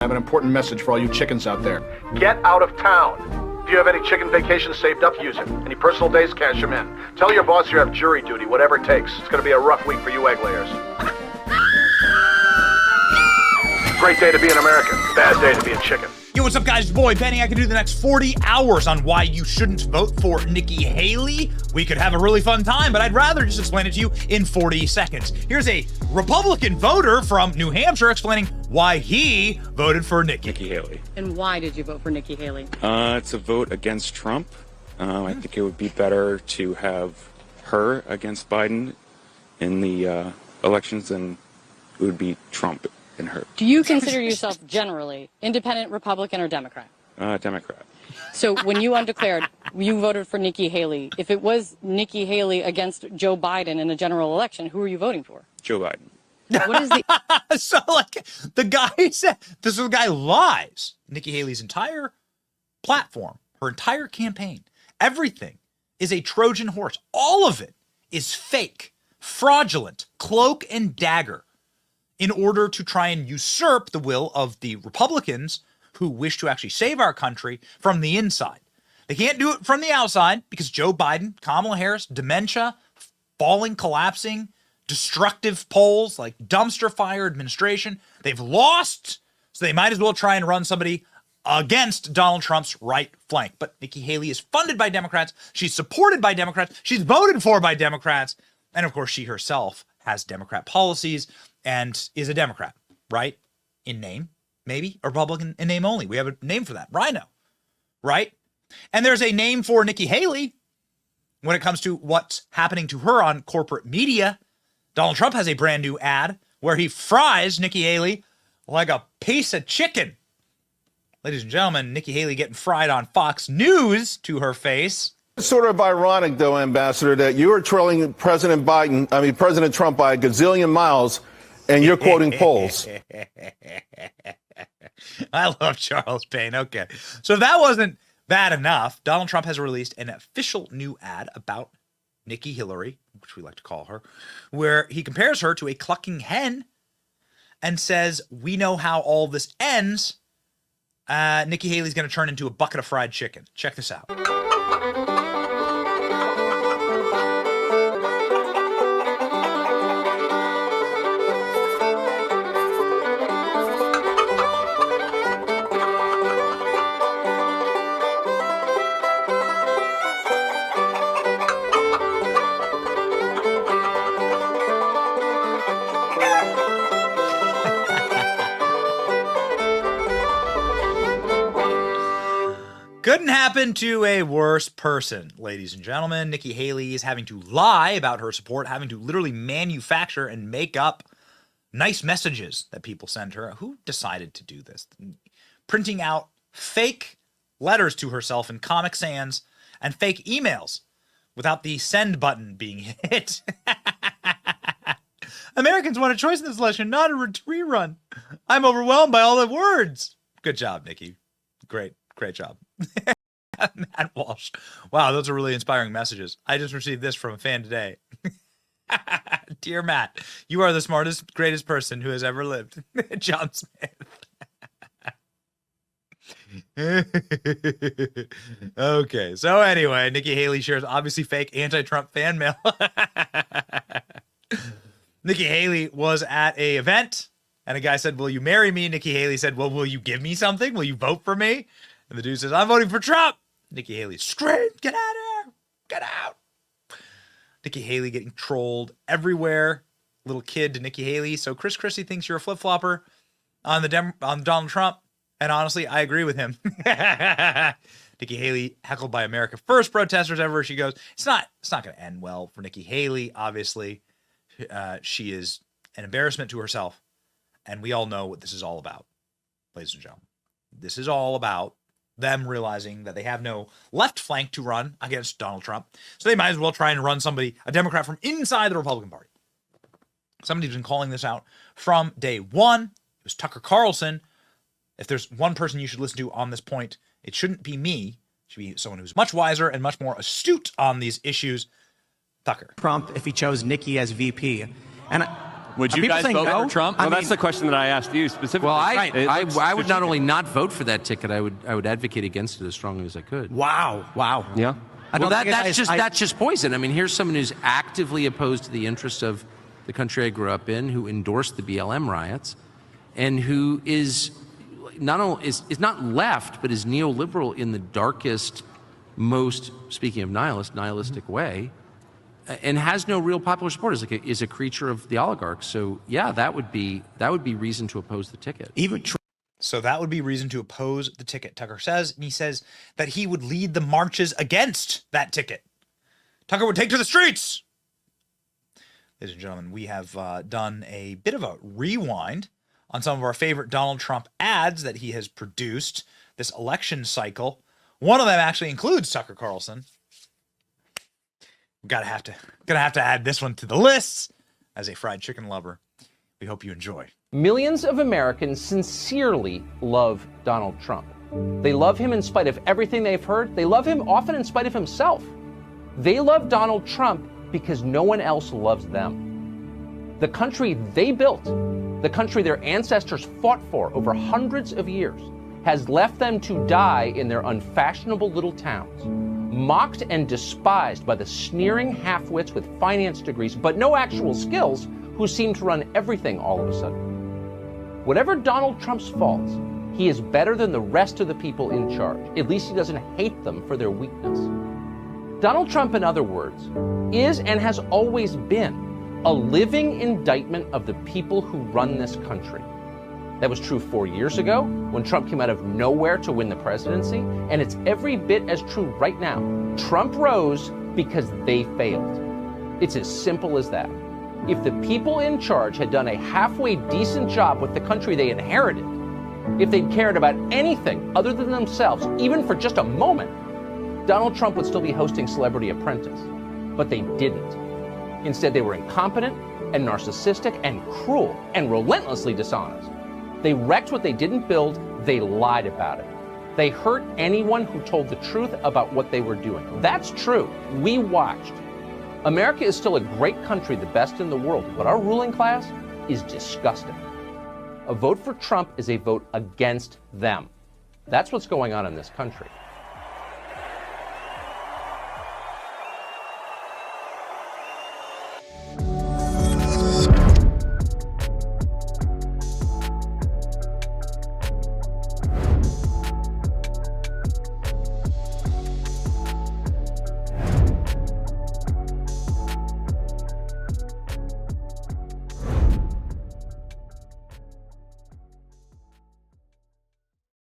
I have an important message for all you chickens out there. Get out of town. If you have any chicken vacations saved up, use it. Any personal days, cash them in. Tell your boss you have jury duty, whatever it takes. It's going to be a rough week for you egg layers. Great day to be an American. Bad day to be a chicken. Yo, what's up, guys? It's your boy Benny. I could do the next 40 hours on why you shouldn't vote for Nikki Haley. We could have a really fun time, but I'd rather just explain it to you in 40 seconds. Here's a Republican voter from New Hampshire explaining why he voted for Nikki Haley. And why did you vote for Nikki Haley? It's a vote against Trump. I think it would be better to have her against Biden in the elections than it would be Trump and her. Do you consider yourself generally independent, Republican, or Democrat? Democrat. So when you undeclared, you voted for Nikki Haley. If it was Nikki Haley against Joe Biden in a general election, who are you voting for? Joe Biden. What is the... So, like, the guy said, the guy lies. Nikki Haley's entire platform, her entire campaign, everything is a Trojan horse. All of it is fake, fraudulent, cloak and dagger in order to try and usurp the will of the Republicans who wish to actually save our country from the inside. They can't do it from the outside because Joe Biden, Kamala Harris, dementia, falling, collapsing, destructive polls, like dumpster fire administration. They've lost, so they might as well try and run somebody against Donald Trump's right flank. But Nikki Haley is funded by Democrats. She's supported by Democrats. She's voted for by Democrats. And of course, she herself has Democrat policies and is a Democrat, right? In name, maybe. A Republican in name only. We have a name for that. Rhino, right? And there's a name for Nikki Haley when it comes to what's happening to her on corporate media. Donald Trump has a brand new ad where he fries Nikki Haley like a piece of chicken. Ladies and gentlemen, Nikki Haley getting fried on Fox News to her face. It's sort of ironic, though, Ambassador, that you are trailing President Trump by a gazillion miles, and you're quoting polls. I love Charles Payne. Okay. So if that wasn't bad enough, Donald Trump has released an official new ad about Nikki Hillary, which we like to call her, where he compares her to a clucking hen and says, we know how all this ends. Nikki Haley's going to turn into a bucket of fried chicken. Check this out. Couldn't happen to a worse person, ladies and gentlemen. Nikki Haley is having to lie about her support, having to literally manufacture and make up nice messages that people send her. Who decided to do this? Printing out fake letters to herself in Comic Sans and fake emails without the send button being hit. Americans want a choice in this election, not a rerun. I'm overwhelmed by all the words. Good job, Nikki. Great job. Matt Walsh. Wow, those are really inspiring messages. I just received this from a fan today. Dear Matt, you are the smartest, greatest person who has ever lived. John Smith. Okay, so anyway, Nikki Haley shares obviously fake anti-Trump fan mail. Nikki Haley was at a event and a guy said, will you marry me? Nikki Haley said, well, will you give me something? Will you vote for me? And the dude says, I'm voting for Trump. Nikki Haley screamed, get out of here. Get out. Nikki Haley getting trolled everywhere. Little kid to Nikki Haley. So Chris Christie thinks you're a flip-flopper on Donald Trump. And honestly, I agree with him. Nikki Haley heckled by America First protesters everywhere she goes. It's not going to end well for Nikki Haley, obviously. She is an embarrassment to herself. And we all know what this is all about, ladies and gentlemen. This is all about them realizing that they have no left flank to run against Donald Trump. So they might as well try and run somebody, a Democrat from inside the Republican Party. Somebody's been calling this out from day one. It was Tucker Carlson. If there's one person you should listen to on this point, it shouldn't be me. It should be someone who's much wiser and much more astute on these issues. Tucker. Trump if he chose Nikki as VP. And Would Are you people guys saying vote no? for Trump? I Well, that's mean- the question that I asked you specifically. Well, It I would not looks only not vote for that ticket, I would advocate against it as strongly as I could. Wow. Yeah. Well, that's just poison. I mean, here's someone who's actively opposed to the interests of the country I grew up in, who endorsed the BLM riots, and who is not only is not left, but is neoliberal in the darkest, most, speaking of nihilistic way, and has no real popular support. Is a creature of the oligarchs. So yeah, that would be reason to oppose the ticket. So that would be reason to oppose the ticket, Tucker says, and he says that he would lead the marches against that ticket. Tucker would take to the streets. Ladies and gentlemen, we have done a bit of a rewind on some of our favorite Donald Trump ads that he has produced this election cycle. One of them actually includes Tucker Carlson. Gonna have to add this one to the list as a fried chicken lover. We hope you enjoy. Millions of Americans sincerely love Donald Trump. They love him in spite of everything they've heard. They love him often in spite of himself. They love Donald Trump because no one else loves them. The country they built, the country their ancestors fought for over hundreds of years, has left them to die in their unfashionable little towns, mocked and despised by the sneering half-wits with finance degrees but no actual skills who seem to run everything all of a sudden. Whatever Donald Trump's faults, he is better than the rest of the people in charge. At least he doesn't hate them for their weakness. Donald Trump, in other words, is and has always been a living indictment of the people who run this country. That was true 4 years ago when Trump came out of nowhere to win the presidency, and it's every bit as true right now. Trump rose because they failed. It's as simple as that. If the people in charge had done a halfway decent job with the country they inherited, if they'd cared about anything other than themselves, even for just a moment, Donald Trump would still be hosting Celebrity Apprentice. But they didn't. Instead, they were incompetent and narcissistic and cruel and relentlessly dishonest. They wrecked what they didn't build. They lied about it. They hurt anyone who told the truth about what they were doing. That's true. We watched. America is still a great country, the best in the world, but our ruling class is disgusting. A vote for Trump is a vote against them. That's what's going on in this country.